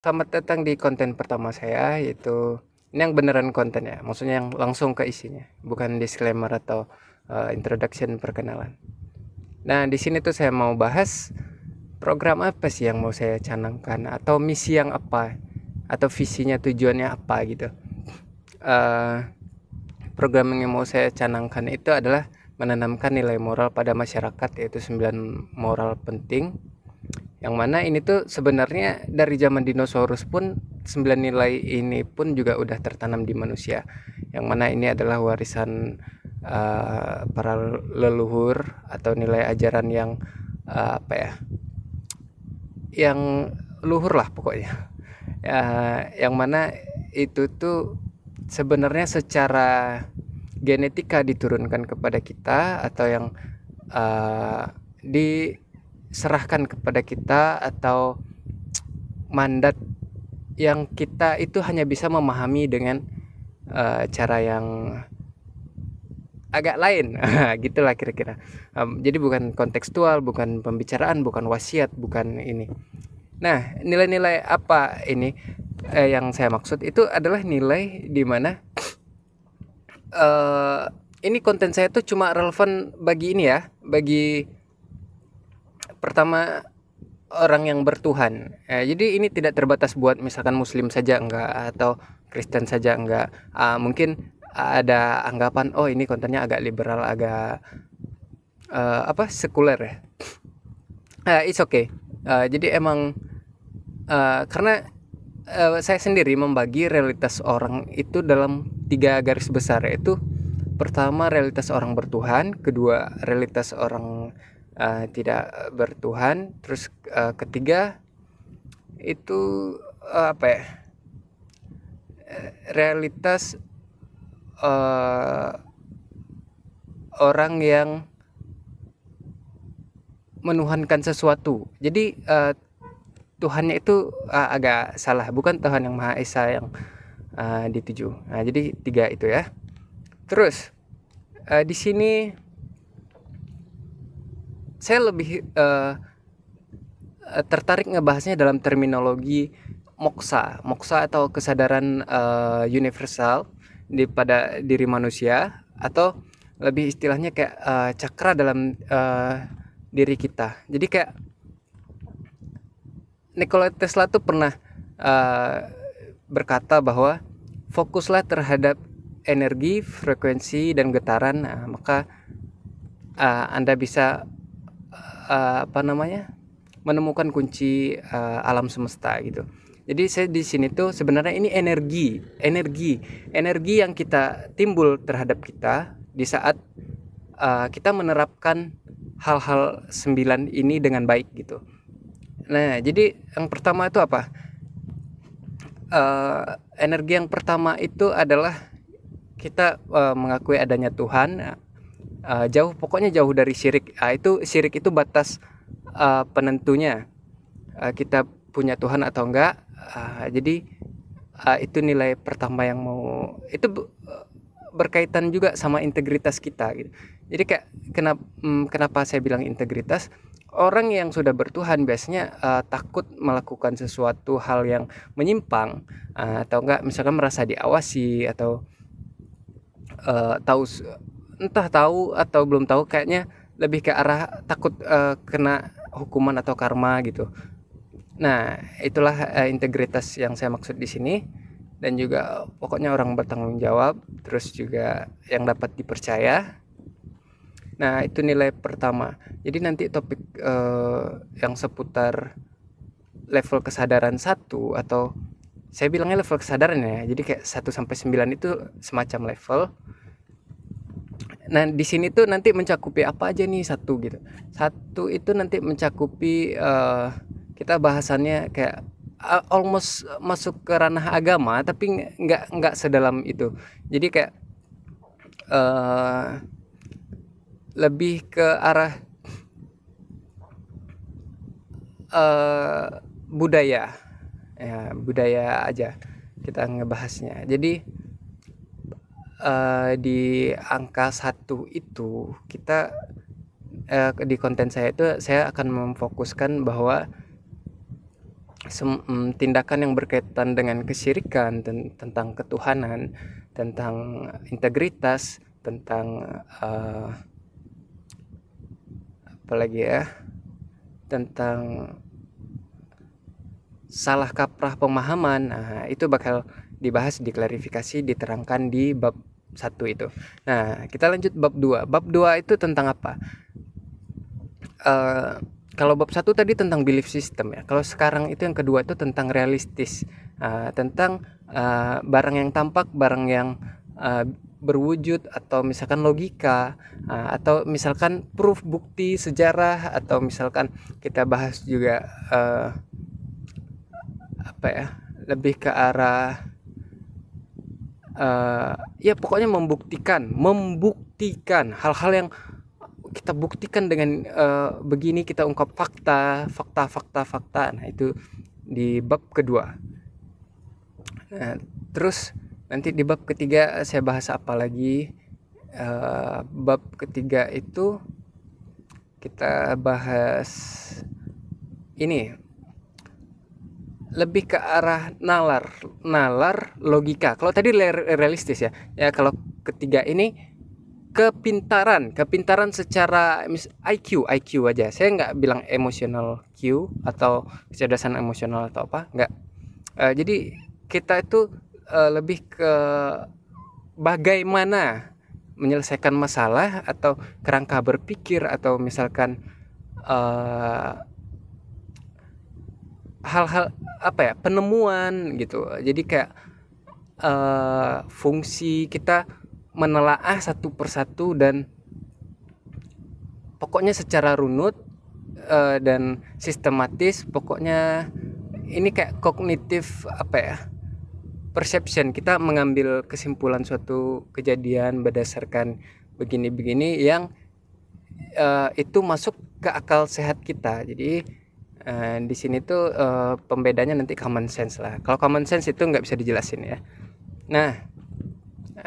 Selamat datang di konten pertama saya, yaitu ini yang beneran konten ya, maksudnya yang langsung ke isinya, bukan disclaimer atau introduction perkenalan. Nah, di sini tuh saya mau bahas program apa sih yang mau saya canangkan, atau misi yang apa, atau visinya, tujuannya apa gitu. Eh, Program yang mau saya canangkan itu adalah menanamkan nilai moral pada masyarakat, yaitu 9 moral penting, yang mana ini tuh sebenarnya dari zaman dinosaurus pun 9 nilai ini pun juga udah tertanam di manusia. Yang mana ini adalah warisan para leluhur, atau nilai ajaran yang apa ya? Yang luhur lah pokoknya. Yang mana itu tuh sebenarnya secara genetika diturunkan kepada kita, atau yang diserahkan kepada kita, atau mandat yang kita itu hanya bisa memahami dengan cara yang agak lain. Gitulah kira-kira. Jadi bukan kontekstual, bukan pembicaraan, bukan wasiat, bukan ini. Nah, nilai-nilai apa ini yang saya maksud itu adalah nilai di mana uh, ini konten saya tuh cuma relevan bagi ini ya, bagi pertama orang yang bertuhan. Jadi ini tidak terbatas buat misalkan Muslim saja enggak, atau Kristen saja enggak. Mungkin ada anggapan, oh ini kontennya agak liberal, agak apa, sekuler ya. It's okay. Jadi emang karena saya sendiri membagi realitas orang itu dalam 3 garis besar, yaitu pertama realitas orang bertuhan, kedua realitas orang tidak bertuhan, terus ketiga itu apa ya, realitas uh, orang yang menuhankan sesuatu. Jadi Tuhannya itu agak salah, bukan Tuhan yang Maha Esa yang dituju. Nah, jadi 3 itu ya. Terus di sini saya lebih tertarik ngebahasnya dalam terminologi moksa. Moksa atau kesadaran universal pada diri manusia, atau lebih istilahnya kayak cakra dalam diri kita. Jadi kayak Nikola Tesla tuh pernah berkata bahwa fokuslah terhadap energi, frekuensi, dan getaran. Nah, maka Anda bisa apa namanya, menemukan kunci alam semesta gitu. Jadi saya di sini tuh sebenarnya ini energi yang kita timbul terhadap kita di saat kita menerapkan hal-hal 9 ini dengan baik gitu. Nah, jadi yang pertama itu apa? Energi yang pertama itu adalah kita mengakui adanya Tuhan, pokoknya jauh dari syirik. Itu syirik itu batas penentunya kita punya Tuhan atau enggak. Jadi itu nilai pertama yang mau itu berkaitan juga sama integritas kita gitu. Jadi kayak kenapa saya bilang integritas? Orang yang sudah bertuhan biasanya takut melakukan sesuatu hal yang menyimpang, atau enggak misalkan merasa diawasi, atau tahu, entah tahu atau belum tahu, kayaknya lebih ke arah takut kena hukuman atau karma gitu. Nah, itulah integritas yang saya maksud di sini, dan juga pokoknya orang bertanggung jawab, terus juga yang dapat dipercaya. Nah, itu nilai pertama. Jadi nanti topik yang seputar level kesadaran 1, atau saya bilangnya level kesadaran ya. Jadi kayak 1 sampai 9 itu semacam level. Nah, di sini tuh nanti mencakupi apa aja nih satu gitu. Satu itu nanti mencakupi kita bahasannya kayak almost masuk ke ranah agama, tapi nggak sedalam itu. Jadi kayak lebih ke arah budaya. Ya, budaya aja kita ngebahasnya. Jadi di angka 1 itu kita di konten saya itu saya akan memfokuskan bahwa tindakan yang berkaitan dengan kesyirikan, tentang ketuhanan, tentang integritas, tentang apalagi ya, tentang salah kaprah pemahaman. Nah, itu bakal dibahas, diklarifikasi, diterangkan di bab 1 itu. Nah, kita lanjut bab 2. Bab 2 itu tentang apa? Kalau bab 1 tadi tentang belief system ya. Kalau sekarang itu yang kedua itu tentang realistis. Tentang barang yang tampak, barang yang berwujud, atau misalkan logika, atau misalkan proof, bukti, sejarah, atau misalkan kita bahas juga apa ya, lebih ke arah ya pokoknya membuktikan hal-hal yang kita buktikan dengan begini, kita ungkap fakta. Nah, itu di bab kedua. Nah, terus nanti di bab ketiga saya bahas apa lagi. Bab ketiga itu kita bahas ini, lebih ke arah nalar logika. Kalau tadi realistis ya. Ya kalau ketiga ini kepintaran secara IQ aja. Saya nggak bilang emotional Q atau kecerdasan emosional atau apa, nggak. Jadi kita itu lebih ke bagaimana menyelesaikan masalah, atau kerangka berpikir, atau misalkan hal-hal apa ya, penemuan gitu. Jadi kayak fungsi kita menelaah satu persatu, dan pokoknya secara runut dan sistematis. Pokoknya ini kayak kognitif apa ya, perception. Kita mengambil kesimpulan suatu kejadian berdasarkan begini-begini yang itu masuk ke akal sehat kita. Jadi di sini tuh pembedanya nanti common sense lah. Kalau common sense itu nggak bisa dijelasin ya. Nah,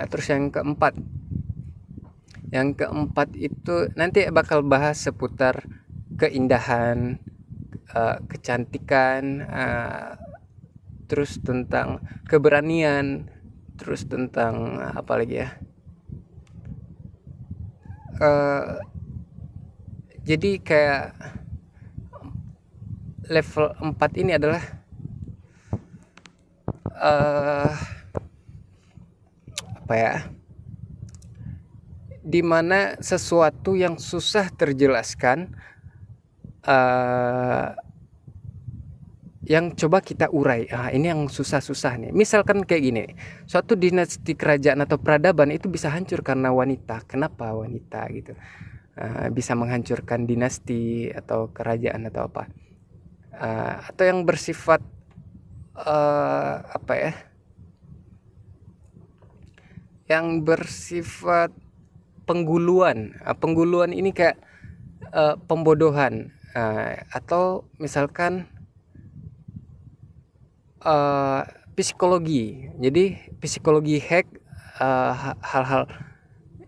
terus yang keempat itu nanti bakal bahas seputar keindahan, kecantikan, terus tentang keberanian, terus tentang apa lagi ya, jadi kayak level 4 ini adalah apa ya, dimana sesuatu yang susah terjelaskan yang coba kita urai. Ini yang susah-susah nih. Misalkan kayak gini, suatu dinasti kerajaan atau peradaban itu bisa hancur karena wanita. Kenapa wanita gitu bisa menghancurkan dinasti atau kerajaan atau apa, atau yang bersifat apa ya, yang bersifat pengguluan. Pengguluan ini kayak pembodohan, atau misalkan psikologi. Jadi psikologi hack, hal-hal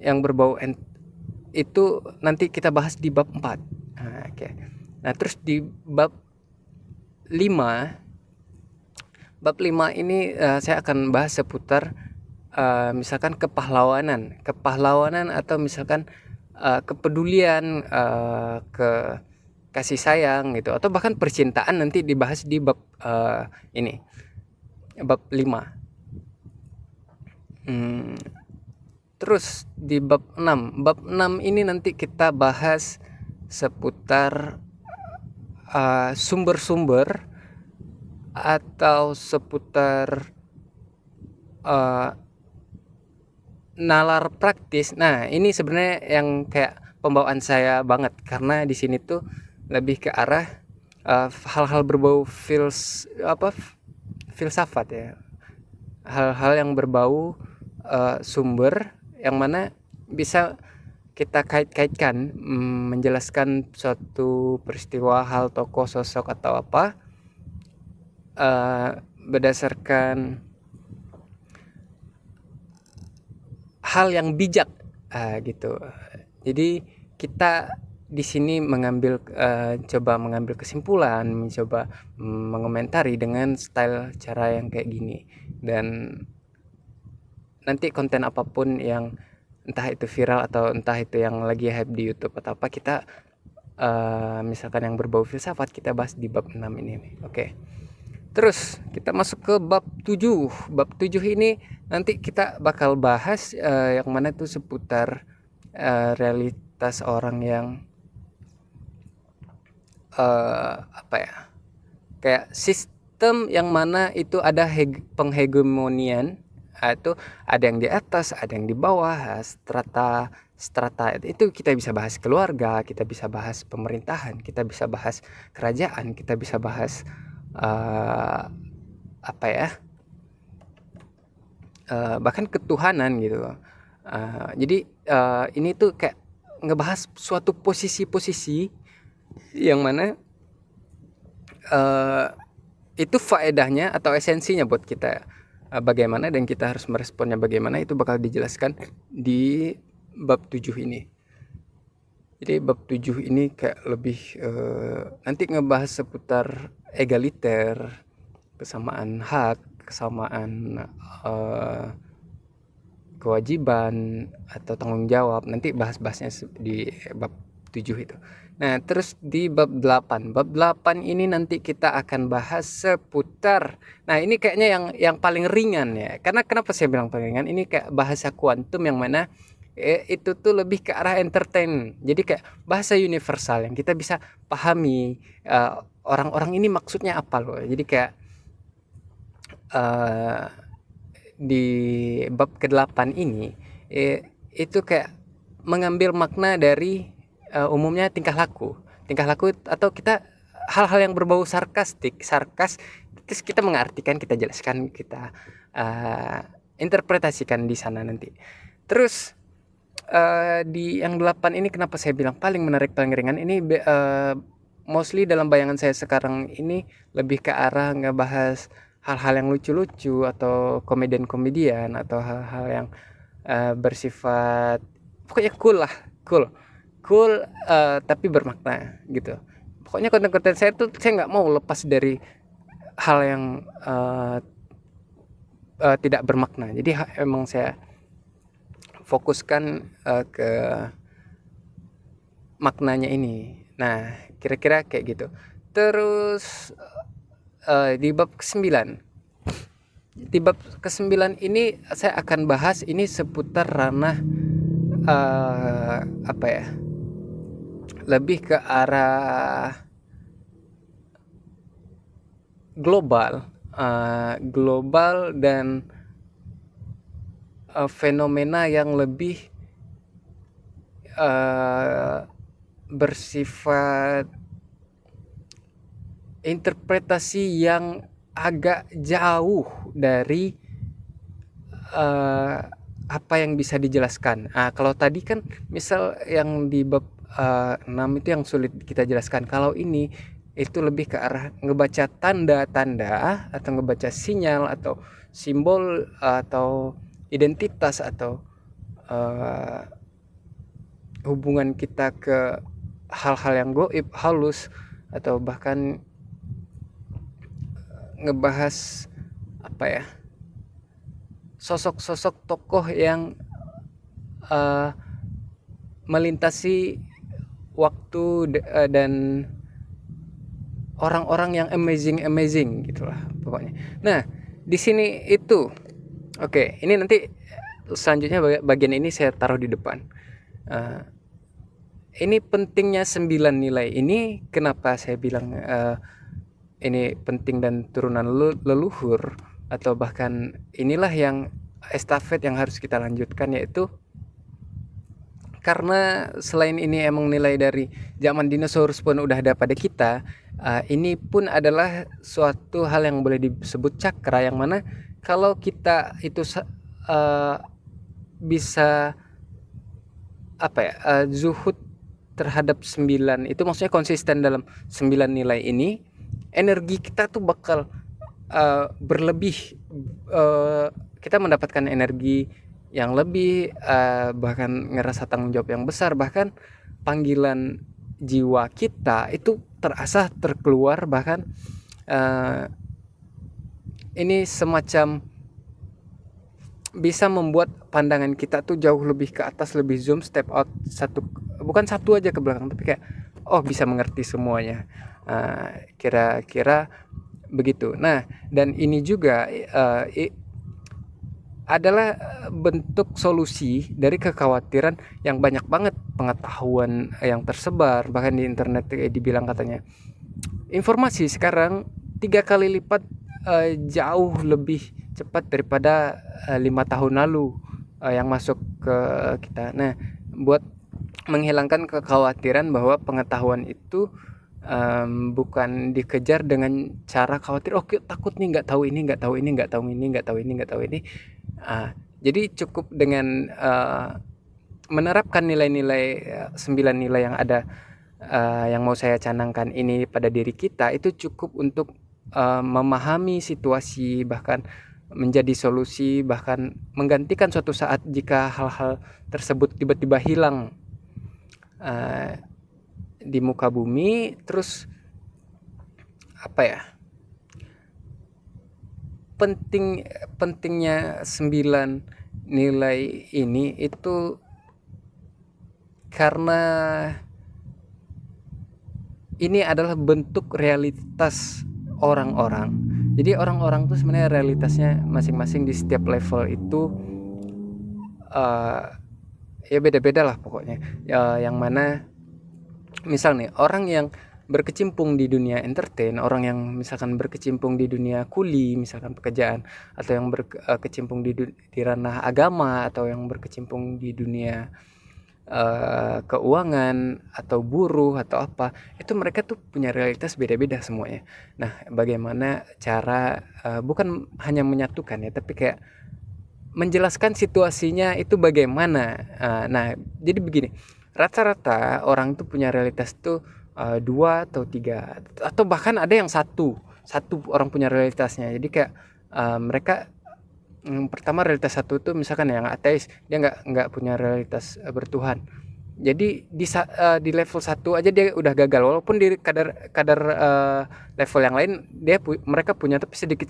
yang berbau itu nanti kita bahas di bab 4. Okay. Nah, terus di bab 5 ini saya akan bahas seputar misalkan kepahlawanan atau misalkan kepedulian, ke kasih sayang gitu, atau bahkan percintaan nanti dibahas di bab ini, bab 5. Terus di bab 6 ini nanti kita bahas seputar sumber-sumber atau seputar nalar praktis. Nah, ini sebenarnya yang kayak pembawaan saya banget, karena di sini tuh lebih ke arah hal-hal berbau filsafat ya. Hal-hal yang berbau sumber yang mana bisa kita kait-kaitkan, menjelaskan suatu peristiwa, hal, tokoh, sosok atau apa berdasarkan hal yang bijak gitu. Jadi kita di sini coba mengambil kesimpulan, mencoba mengomentari dengan style cara yang kayak gini. Dan nanti konten apapun yang entah itu viral atau entah itu yang lagi hype di YouTube atau apa, kita misalkan yang berbau filsafat, kita bahas di bab 6 ini. Oke. Terus kita masuk ke bab 7. Bab 7 ini nanti kita bakal bahas yang mana itu seputar realitas orang yang apa ya, kayak sistem yang mana itu ada penghegemonian, itu ada yang di atas, ada yang di bawah, strata itu kita bisa bahas keluarga, kita bisa bahas pemerintahan, kita bisa bahas kerajaan, kita bisa bahas apa ya, bahkan ketuhanan gitu. Jadi ini tuh kayak ngebahas suatu posisi-posisi yang mana itu faedahnya atau esensinya buat kita bagaimana, dan kita harus meresponnya bagaimana, itu bakal dijelaskan di bab 7 ini. Jadi bab 7 ini kayak lebih nanti ngebahas seputar egaliter, kesamaan hak, kesamaan kewajiban atau tanggung jawab. Nanti bahas-bahasnya di bab 7 itu. Nah, terus di bab 8. Bab 8 ini nanti kita akan bahas seputar. Nah, ini kayaknya yang paling ringan ya. Karena kenapa saya bilang paling ringan? Ini kayak bahasa kuantum yang mana itu tuh lebih ke arah entertain. Jadi kayak bahasa universal yang kita bisa pahami, orang-orang ini maksudnya apa loh. Jadi kayak di bab ke-8 ini itu kayak mengambil makna dari umumnya tingkah laku atau kita hal-hal yang berbau sarkas, terus kita mengartikan, kita jelaskan, kita interpretasikan di sana nanti. Terus di yang 8 ini kenapa saya bilang paling menarik, paling ringan, ini mostly dalam bayangan saya sekarang ini lebih ke arah ngebahas hal-hal yang lucu-lucu atau komedian atau hal-hal yang bersifat pokoknya cool tapi bermakna gitu. Pokoknya konten-konten saya tuh saya nggak mau lepas dari hal yang tidak bermakna. Jadi emang saya fokuskan ke maknanya ini. Nah, kira-kira kayak gitu. Terus di bab ke-9. Di bab ke-9 ini saya akan bahas ini seputar ranah apa ya? Lebih ke arah global dan fenomena yang lebih bersifat interpretasi yang agak jauh dari apa yang bisa dijelaskan. Kalau tadi kan misal yang di bab 6 itu yang sulit kita jelaskan. Kalau ini itu lebih ke arah ngebaca tanda-tanda atau ngebaca sinyal atau simbol atau identitas atau hubungan kita ke hal-hal yang gaib, halus, atau bahkan ngebahas apa ya, sosok-sosok tokoh yang melintasi waktu dan orang-orang yang amazing gitulah pokoknya. Nah, di sini itu oke, ini nanti selanjutnya bagian ini saya taruh di depan. Ini pentingnya 9 nilai ini, kenapa saya bilang ini penting dan turunan leluhur, atau bahkan inilah yang estafet yang harus kita lanjutkan, yaitu karena selain ini emang nilai dari zaman dinosaurus pun udah ada pada kita, ini pun adalah suatu hal yang boleh disebut cakra, yang mana kalau kita itu bisa apa ya, zuhud terhadap 9 itu, maksudnya konsisten dalam 9 nilai ini, energi kita tuh bakal berlebih, kita mendapatkan energi yang lebih, bahkan ngerasa tanggung jawab yang besar, bahkan panggilan jiwa kita itu terasah, terkeluar, bahkan ini semacam bisa membuat pandangan kita tuh jauh lebih ke atas, lebih zoom, step out bukan satu aja ke belakang, tapi kayak bisa mengerti semuanya. Kira-kira begitu. Nah, dan ini juga adalah bentuk solusi dari kekhawatiran yang banyak banget pengetahuan yang tersebar, bahkan di internet dibilang katanya informasi sekarang 3 kali lipat jauh lebih cepat daripada 5 tahun lalu yang masuk ke kita. Nah, buat menghilangkan kekhawatiran bahwa pengetahuan itu bukan dikejar dengan cara khawatir, takut nih, nggak tahu ini, nggak tahu ini, nggak tahu ini, nggak tahu ini, nggak tahu ini. Jadi cukup dengan menerapkan nilai-nilai 9 nilai yang ada, yang mau saya canangkan ini pada diri kita, itu cukup untuk memahami situasi, bahkan menjadi solusi, bahkan menggantikan suatu saat jika hal-hal tersebut tiba-tiba hilang di muka bumi. Terus pentingnya 9 nilai ini itu karena ini adalah bentuk realitas orang-orang. Jadi orang-orang tuh sebenarnya realitasnya masing-masing di setiap level itu ya beda-beda lah pokoknya. Yang mana misal nih, orang yang berkecimpung di dunia entertain, orang yang misalkan berkecimpung di dunia kuli, misalkan pekerjaan, atau yang berkecimpung di ranah agama, atau yang berkecimpung di dunia keuangan atau buruh atau apa, itu mereka tuh punya realitas beda-beda semuanya. Nah, bagaimana cara bukan hanya menyatukan ya, tapi kayak menjelaskan situasinya itu bagaimana. Nah, jadi begini, rata-rata orang tuh punya realitas tuh 2 atau 3, atau bahkan ada yang satu orang punya realitasnya. Jadi kayak mereka pertama realitas satu tuh misalkan yang ateis, dia nggak punya realitas bertuhan. Jadi di level 1 aja dia udah gagal, walaupun di kadar level yang lain mereka punya tapi sedikit.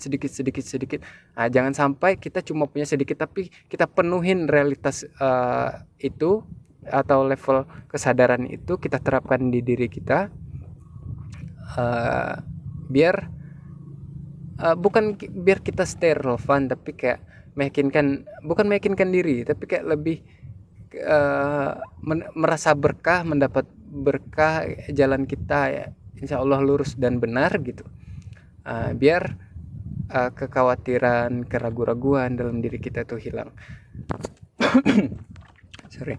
Jangan sampai kita cuma punya sedikit tapi kita penuhin realitas itu atau level kesadaran itu kita terapkan di diri kita, biar bukan biar kita stay relevan, tapi kayak bukan meyakinkan diri, tapi kayak lebih merasa berkah, mendapat berkah jalan kita ya insya Allah lurus dan benar gitu. Biar kekhawatiran, keraguan-raguan dalam diri kita tuh hilang. Sorry.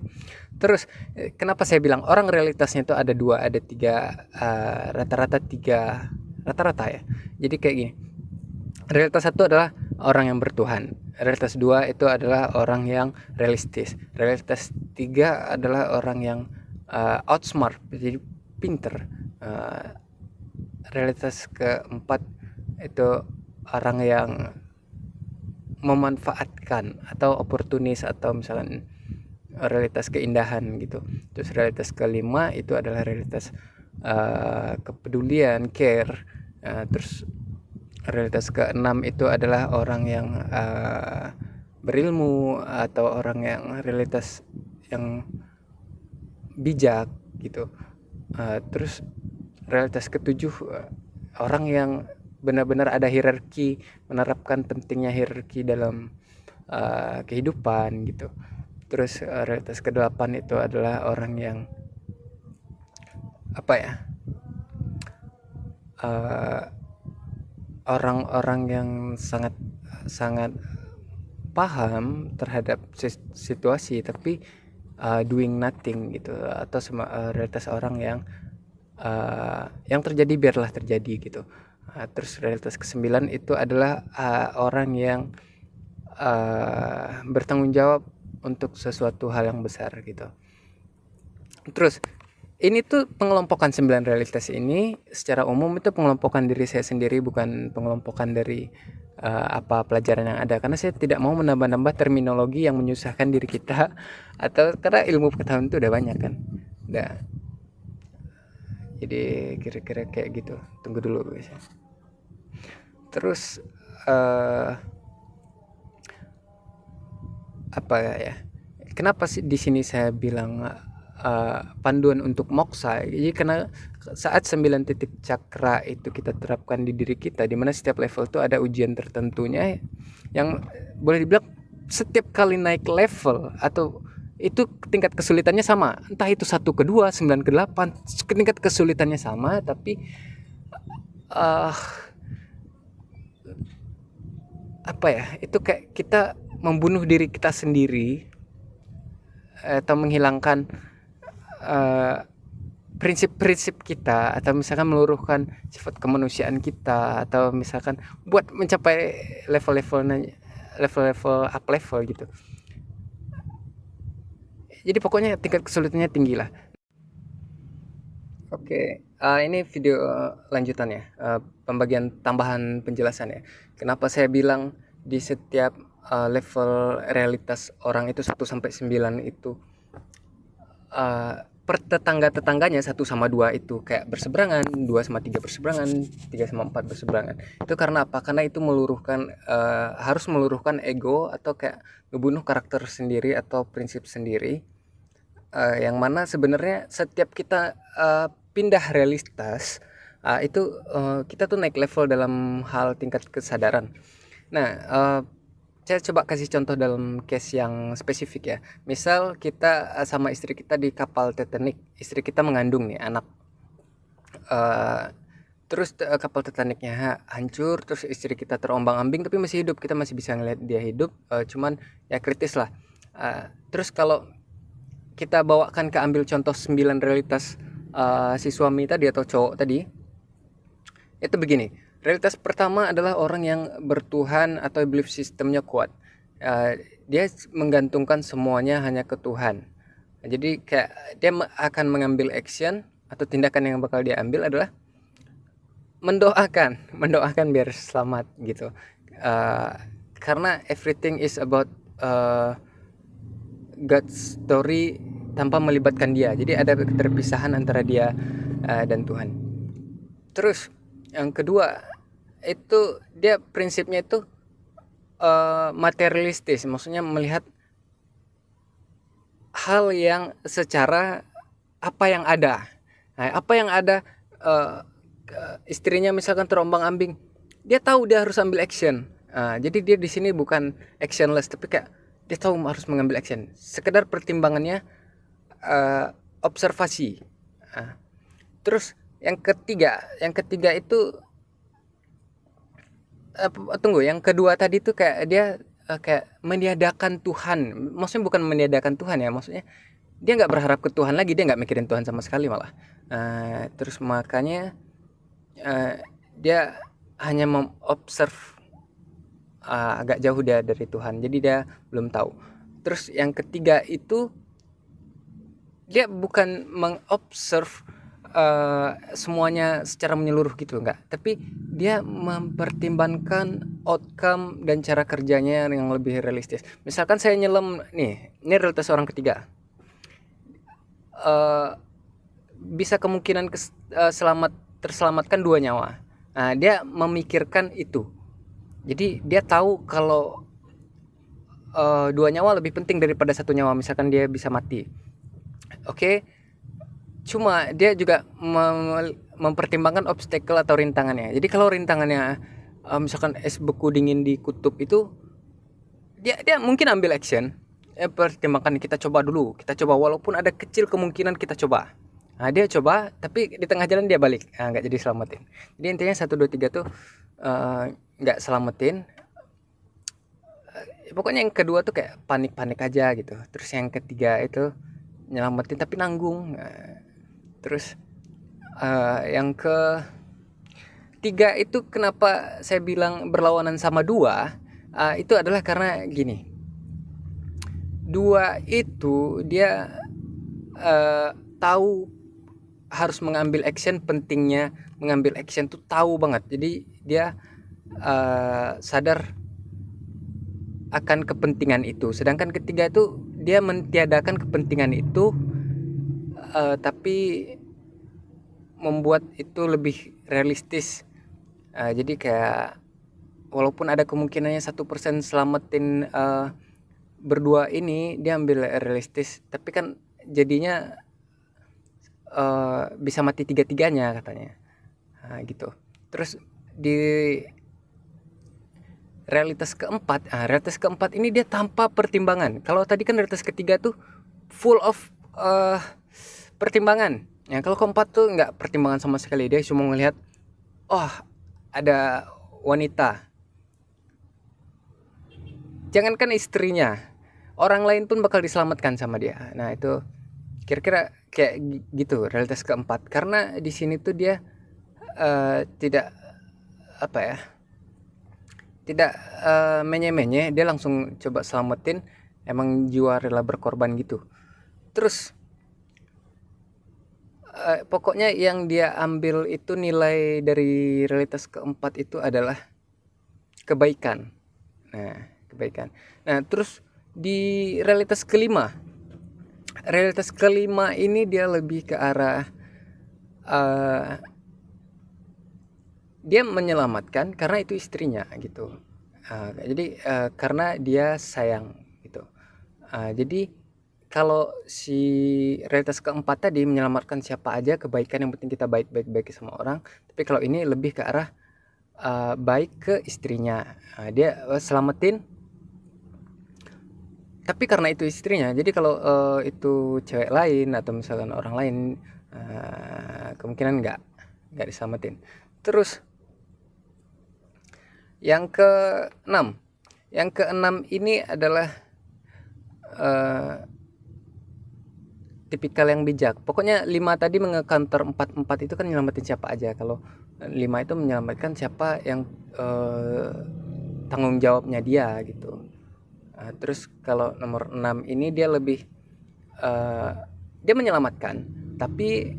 Terus kenapa saya bilang orang realitasnya itu ada 2, ada 3, rata-rata 3, rata-rata ya. Jadi kayak gini, realitas 1 adalah orang yang bertuhan, realitas 2 itu adalah orang yang realistis, realitas 3 adalah orang yang outsmart, jadi pinter, realitas keempat itu orang yang memanfaatkan atau oportunis, atau misalkan realitas keindahan gitu. Terus realitas kelima itu adalah realitas kepedulian, care. Terus realitas keenam itu adalah orang yang berilmu, atau orang yang realitas yang bijak gitu. Terus realitas ketujuh orang yang benar-benar ada hierarki, menerapkan pentingnya hierarki dalam kehidupan gitu. Terus realitas ke-8 itu adalah orang yang orang-orang yang sangat paham terhadap situasi tapi doing nothing gitu. Atau realitas orang yang terjadi biarlah terjadi gitu. Terus realitas ke-9 itu adalah orang yang bertanggung jawab untuk sesuatu hal yang besar gitu. Terus ini tuh pengelompokan 9 realitas ini secara umum itu pengelompokan diri saya sendiri, bukan pengelompokan dari apa pelajaran yang ada, karena saya tidak mau menambah-nambah terminologi yang menyusahkan diri kita, atau karena ilmu pengetahuan itu udah banyak kan, Jadi kira-kira kayak gitu. Tunggu dulu guys. Terus eh apa ya? Kenapa sih di sini saya bilang panduan untuk moksa? Jadi karena saat 9 titik cakra itu kita terapkan di diri kita, di mana setiap level itu ada ujian tertentunya yang boleh dibilang setiap kali naik level atau itu tingkat kesulitannya sama, entah itu 1 ke 2, 9 ke 8, tingkat kesulitannya sama, tapi uh, apa ya, itu kayak kita membunuh diri kita sendiri atau menghilangkan uh, prinsip-prinsip kita, atau misalkan meluruhkan sifat kemanusiaan kita, atau misalkan buat mencapai level-level up level gitu. Jadi pokoknya tingkat kesulitannya tinggi lah. Oke, ini video lanjutan ya, pembagian tambahan penjelasan ya. Kenapa saya bilang di setiap level realitas orang itu 1 sampai 9 itu per tetangga-tetangganya 1 sama 2 itu kayak berseberangan, 2 sama 3 berseberangan, 3 sama 4 berseberangan. Itu karena apa? Karena itu meluruhkan harus meluruhkan ego atau kayak ngebunuh karakter sendiri atau prinsip sendiri, yang mana sebenarnya setiap kita pindah realitas itu kita tuh naik level dalam hal tingkat kesadaran. Nah, saya coba kasih contoh dalam case yang spesifik ya. Misal kita sama istri kita di kapal Titanic, istri kita mengandung nih anak. Terus kapal Titanicnya hancur, terus istri kita terombang-ambing tapi masih hidup, kita masih bisa ngeliat dia hidup, cuman ya kritis lah. Terus kalau kita bawakan ke ambil contoh 9 realitas si suami tadi atau cowok tadi, itu begini. Realitas pertama adalah orang yang bertuhan atau belief sistemnya kuat. Dia menggantungkan semuanya hanya ke Tuhan. Jadi kayak dia akan mengambil action atau tindakan yang bakal dia ambil adalah mendoakan biar selamat gitu. Karena everything is about God's story tanpa melibatkan dia. Jadi ada keterpisahan antara dia dan Tuhan. Terus yang kedua itu dia prinsipnya itu materialistis, maksudnya melihat hal yang secara apa yang ada. Nah, apa yang ada, istrinya misalkan terombang-ambing, dia tahu dia harus ambil action. Jadi dia di sini bukan actionless, tapi kayak dia tahu harus mengambil action. Sekedar pertimbangannya observasi. Terus yang ketiga itu tunggu, yang kedua tadi tuh kayak dia kayak meniadakan Tuhan. Maksudnya bukan meniadakan Tuhan ya, maksudnya dia nggak berharap ke Tuhan lagi, dia nggak mikirin Tuhan sama sekali malah. Terus makanya dia hanya mengobserv agak jauh dia dari Tuhan, jadi dia belum tahu. Terus yang ketiga itu dia bukan mengobserv semuanya secara menyeluruh gitu, enggak, tapi dia mempertimbangkan outcome dan cara kerjanya yang lebih realistis. Misalkan saya nyelam nih, ini realitas orang ketiga, bisa kemungkinan terselamatkan 2 nyawa. Nah, dia memikirkan itu, jadi dia tahu kalau 2 nyawa lebih penting daripada 1 nyawa, misalkan dia bisa mati. Oke. Cuma dia juga mempertimbangkan obstacle atau rintangannya. Jadi kalau rintangannya misalkan es beku dingin di kutub itu, dia mungkin ambil action. Pertimbangkan, kita coba dulu, kita coba walaupun ada kecil kemungkinan kita coba. Nah, dia coba tapi di tengah jalan dia balik, nggak jadi selamatin. Jadi intinya 1, 2, 3 tuh nggak selamatin. Pokoknya yang kedua tuh kayak panik-panik aja gitu. Terus yang ketiga itu nyelamatin tapi nanggung. Terus yang ketiga itu kenapa saya bilang berlawanan sama 2, itu adalah karena gini. 2 itu dia tahu harus mengambil action, pentingnya mengambil action tuh tahu banget. Jadi dia sadar akan kepentingan itu. Sedangkan ketiga itu dia mentiadakan kepentingan itu, tapi membuat itu lebih realistis. Jadi kayak walaupun ada kemungkinannya 1% selamatin berdua ini, dia ambil realistis, tapi kan jadinya bisa mati tiga-tiganya katanya. Gitu. Terus di realitas keempat ini dia tanpa pertimbangan. Kalau tadi kan realitas ketiga tuh full of pertimbangan. Ya, kalau keempat tuh nggak pertimbangan sama sekali. Dia cuma ngelihat, oh ada wanita. Jangankan istrinya, orang lain pun bakal diselamatkan sama dia. Nah itu kira-kira kayak gitu realitas keempat. Karena di sini tuh dia tidak apa ya, tidak menye-menye, dia langsung coba selamatin, emang jiwa rela berkorban gitu. Terus pokoknya yang dia ambil itu nilai dari realitas keempat itu adalah kebaikan. Nah, kebaikan. Nah, terus di realitas kelima ini dia lebih ke arah dia menyelamatkan karena itu istrinya gitu. Jadi karena dia sayang gitu. Jadi kalau si realitas keempat tadi menyelamatkan siapa aja, kebaikan, yang penting kita baik sama orang. Tapi kalau ini lebih ke arah baik ke istrinya. Dia selamatin, tapi karena itu istrinya. Jadi kalau itu cewek lain atau misalkan orang lain, kemungkinan nggak diselamatin. Terus yang keenam, ini adalah tipikal yang bijak. Pokoknya 5 tadi mengecounter 4 itu kan nyelamatin siapa aja. Kalau 5 itu menyelamatkan siapa yang tanggung jawabnya dia gitu. Terus kalau nomor 6 ini dia lebih dia menyelamatkan, tapi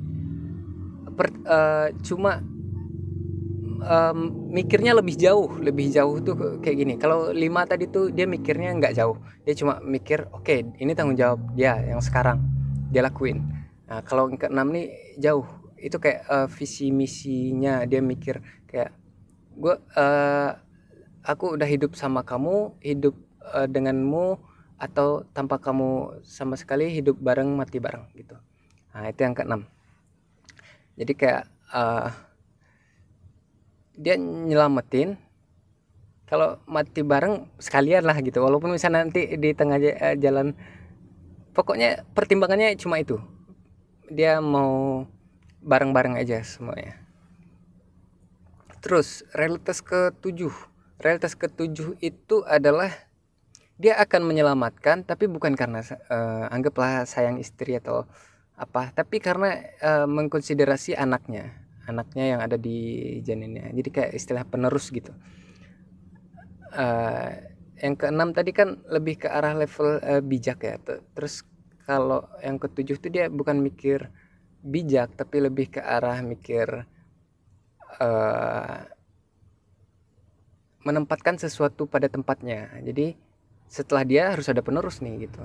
cuma mikirnya lebih jauh tuh kayak gini. Kalau 5 tadi tuh dia mikirnya nggak jauh, dia cuma mikir oke, ini tanggung jawab dia yang sekarang dia lakuin. Nah kalau ke 6 nih jauh, itu kayak visi misinya. Dia mikir kayak aku udah hidup sama kamu, hidup denganmu, atau tanpa kamu sama sekali, hidup bareng mati bareng gitu. Nah itu yang keenam. Jadi kayak dia nyelamatin, kalau mati bareng sekalian lah gitu, walaupun misalnya nanti di tengah jalan, pokoknya pertimbangannya cuma itu, dia mau bareng-bareng aja semuanya. Terus realitas ketujuh itu adalah dia akan menyelamatkan, tapi bukan karena anggaplah sayang istri atau apa, tapi karena mengkonsiderasi anaknya yang ada di janinnya. Jadi kayak istilah penerus gitu. Yang keenam tadi kan lebih ke arah level bijak ya. Terus kalau yang ketujuh tuh dia bukan mikir bijak, tapi lebih ke arah mikir menempatkan sesuatu pada tempatnya. Jadi setelah dia harus ada penerus nih gitu.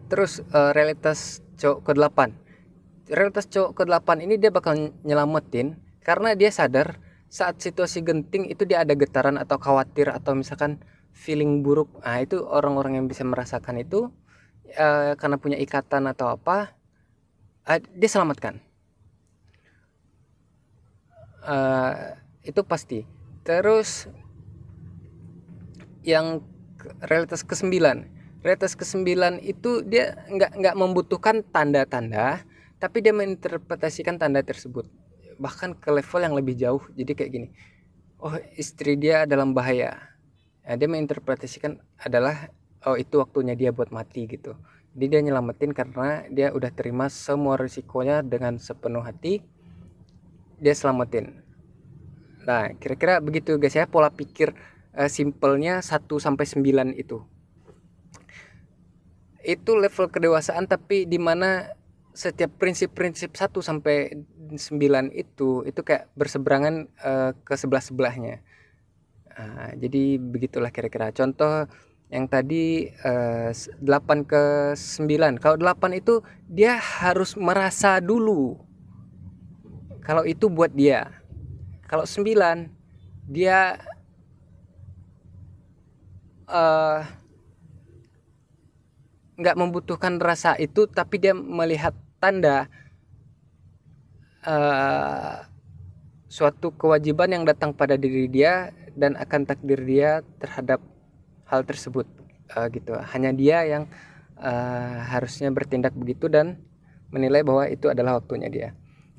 Terus realitas cowok ke-8. Realitas cowok ke-8 ini dia bakal nyelamatin karena dia sadar saat situasi genting itu dia ada getaran atau khawatir atau misalkan feeling buruk. Nah itu orang-orang yang bisa merasakan itu karena punya ikatan atau apa, dia selamatkan. Itu pasti. Terus yang realitas ke-9 itu dia nggak membutuhkan tanda-tanda, tapi dia menginterpretasikan tanda tersebut bahkan ke level yang lebih jauh. Jadi kayak gini, oh istri dia dalam bahaya, nah, dia menginterpretasikan adalah oh itu waktunya dia buat mati gitu. Jadi dia nyelamatin karena dia udah terima semua risikonya dengan sepenuh hati, dia selamatin. Nah kira-kira begitu guys ya, pola pikir simpelnya 1-9 itu level kedewasaan, tapi dimana setiap prinsip-prinsip 1-9 itu kayak berseberangan ke sebelah-sebelahnya. Jadi begitulah kira-kira contoh Yang tadi 8 ke 9. Kalau 8 itu dia harus merasa dulu. Kalau itu buat dia. Kalau 9 dia eh, nggak membutuhkan rasa itu, tapi dia melihat tanda eh, suatu kewajiban yang datang pada diri dia dan akan takdir dia terhadap hal tersebut. Gitu. Hanya dia yang harusnya bertindak begitu dan menilai bahwa itu adalah waktunya dia.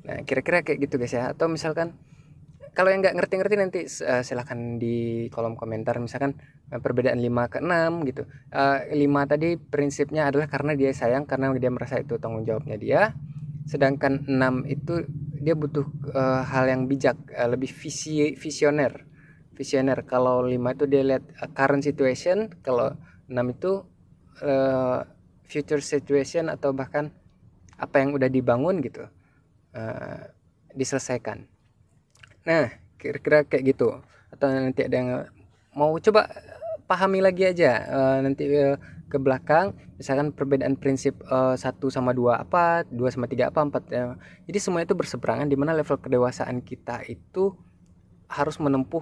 Nah, kira-kira kayak gitu guys ya. Atau misalkan kalau yang nggak ngerti-ngerti nanti silahkan di kolom komentar. Misalkan perbedaan 5 ke 6 gitu. 5 tadi prinsipnya adalah karena dia sayang, karena dia merasa itu tanggung jawabnya dia. Sedangkan 6 itu dia butuh hal yang bijak, lebih visioner. Visioner. Kalau 5 itu dia lihat current situation, kalau 6 itu uh, future situation atau bahkan apa yang udah dibangun gitu uh, diselesaikan. Nah, kira-kira kayak gitu. Atau nanti ada yang mau coba pahami lagi aja nanti ke belakang, misalkan perbedaan prinsip 1 sama 2 apa, 2 sama 3 apa, 4 ya. Jadi semua itu berseberangan, di mana level kedewasaan kita itu harus menempuh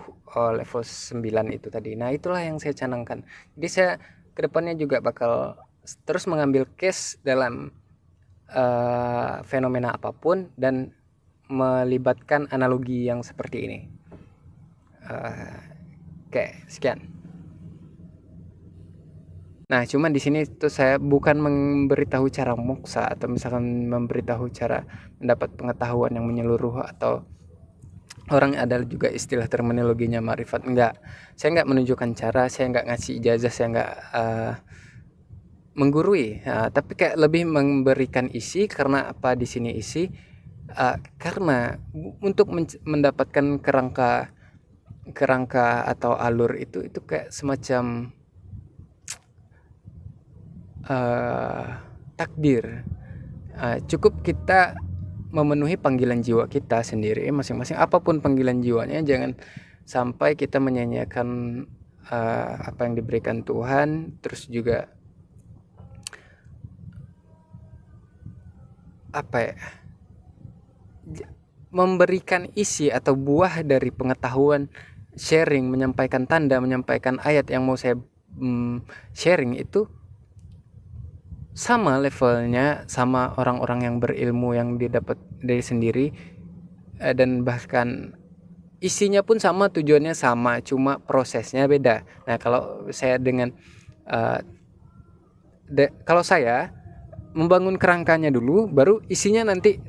level 9 itu tadi. Nah, itulah yang saya canangkan. Jadi saya kedepannya juga bakal terus mengambil case dalam fenomena apapun dan melibatkan analogi yang seperti ini. Oke, sekian. Nah, cuman di sini tuh saya bukan memberitahu cara moksa atau misalkan memberitahu cara mendapat pengetahuan yang menyeluruh, atau orang ada juga istilah terminologinya marifat. Enggak, saya enggak menunjukkan cara, saya enggak ngasih ijazah, saya enggak menggurui, tapi kayak lebih memberikan isi. Karena apa di sini isi? Karena untuk mendapatkan kerangka atau alur itu kayak semacam takdir. Cukup kita memenuhi panggilan jiwa kita sendiri masing-masing, apapun panggilan jiwanya. Jangan sampai kita menyanyiakan apa yang diberikan Tuhan. Terus juga apa ya, memberikan isi atau buah dari pengetahuan, sharing, menyampaikan tanda, menyampaikan ayat yang mau saya sharing itu sama levelnya sama orang-orang yang berilmu yang didapat dari sendiri, dan bahkan isinya pun sama, tujuannya sama, cuma prosesnya beda. Nah, kalau saya dengan kalau saya membangun kerangkanya dulu, baru isinya nanti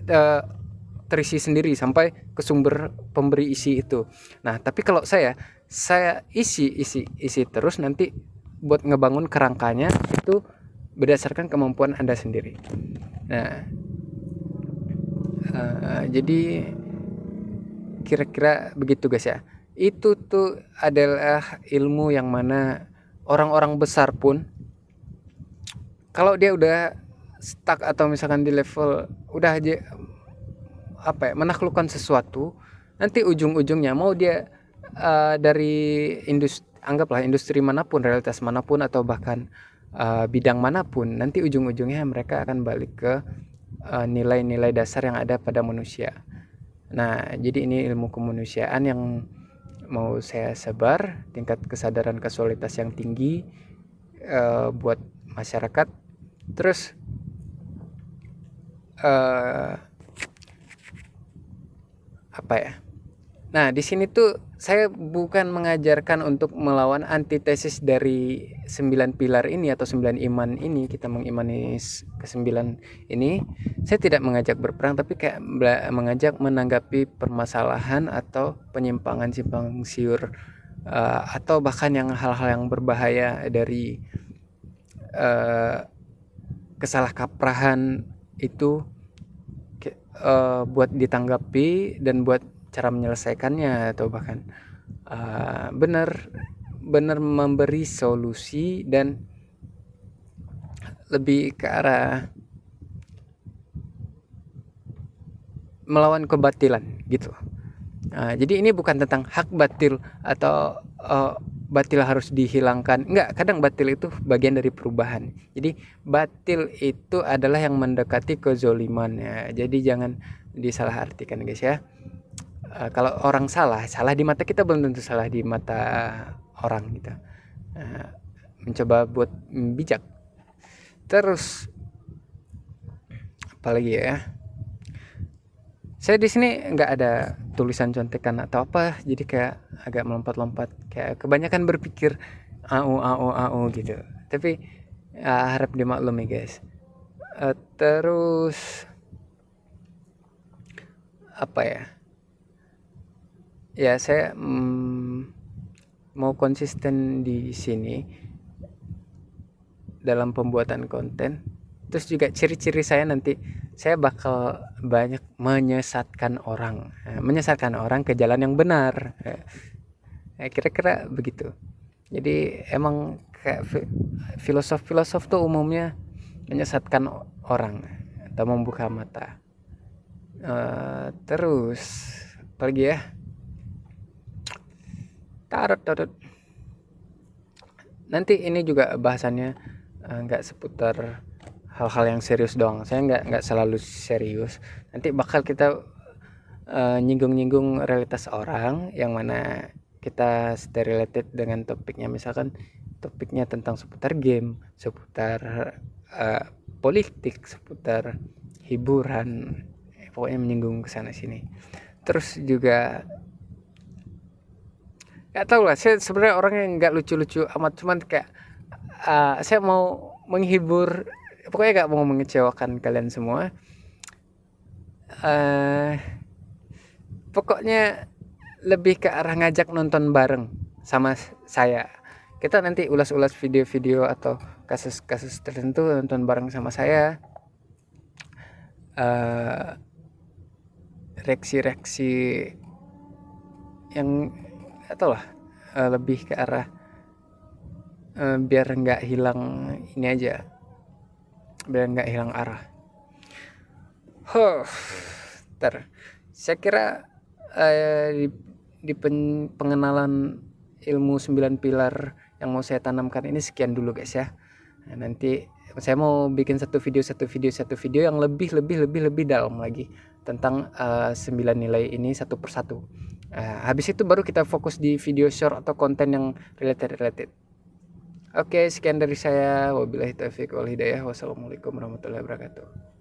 terisi sendiri sampai ke sumber pemberi isi itu. Nah, tapi kalau saya isi terus, nanti buat ngebangun kerangkanya itu berdasarkan kemampuan Anda sendiri. Nah, jadi kira-kira begitu guys ya. Itu tuh adalah ilmu yang mana orang-orang besar pun kalau dia udah stuck atau misalkan di level udah aja apa ya, menaklukkan sesuatu, nanti ujung-ujungnya mau dia dari anggaplah industri manapun, realitas manapun, atau bahkan bidang manapun, nanti ujung-ujungnya mereka akan balik ke nilai-nilai dasar yang ada pada manusia. Nah, jadi ini ilmu kemanusiaan yang mau saya sebar, tingkat kesadaran kasualitas yang tinggi buat masyarakat. Terus apa ya? Nah, di sini tuh saya bukan mengajarkan untuk melawan antitesis dari 9 pilar ini atau 9 iman ini. Kita mengimani ke-9 ini. Saya tidak mengajak berperang, tapi kayak mengajak menanggapi permasalahan atau penyimpangan simpang siur, atau bahkan yang hal-hal yang berbahaya dari kesalah kaprahan itu, buat ditanggapi dan buat cara menyelesaikannya, atau bahkan benar memberi solusi dan lebih ke arah melawan kebatilan gitu. Jadi ini bukan tentang hak batil atau batil harus dihilangkan. Enggak, kadang batil itu bagian dari perubahan. Jadi batil itu adalah yang mendekati kezoliman ya. Jadi jangan disalahartikan guys ya. Kalau orang salah di mata kita belum tentu salah di mata orang gitu. Mencoba buat bijak. Terus apalagi ya? Saya di sini nggak ada tulisan contekan atau apa, jadi kayak agak melompat-lompat, kayak kebanyakan berpikir au gitu. Tapi harap dimaklumi guys. Terus apa ya? Ya saya mau konsisten di sini dalam pembuatan konten. Terus juga ciri-ciri saya nanti, saya bakal banyak menyesatkan orang ke jalan yang benar. Kira-kira begitu. Jadi emang kayak filosof tuh umumnya menyesatkan orang atau membuka mata. Terus apalagi ya, tarot nanti ini juga bahasannya nggak seputar hal-hal yang serius doang. Saya nggak selalu serius. Nanti bakal kita nyinggung-nyinggung realitas orang yang mana kita stay related dengan topiknya. Misalkan topiknya tentang seputar game, seputar politik, seputar hiburan, pokoknya menyinggung kesana sini. Terus juga nggak tahu lah, saya sebenarnya orangnya nggak lucu-lucu amat, cuman kayak saya mau menghibur, pokoknya nggak mau mengecewakan kalian semua. Pokoknya lebih ke arah ngajak nonton bareng sama saya. Kita nanti ulas-ulas video-video atau kasus-kasus tertentu, nonton bareng sama saya. Reaksi-reaksi yang atau lah lebih ke arah biar nggak hilang ini aja, biar nggak hilang arah. Saya kira di pengenalan ilmu 9 pilar yang mau saya tanamkan ini sekian dulu guys ya. Nanti saya mau bikin satu video yang lebih dalam lagi tentang 9 nilai ini satu persatu. Habis itu baru kita fokus di video short atau konten yang related. Oke, sekian dari saya. Wabillahi taufiq wal hidayah. Wassalamualaikum warahmatullahi wabarakatuh.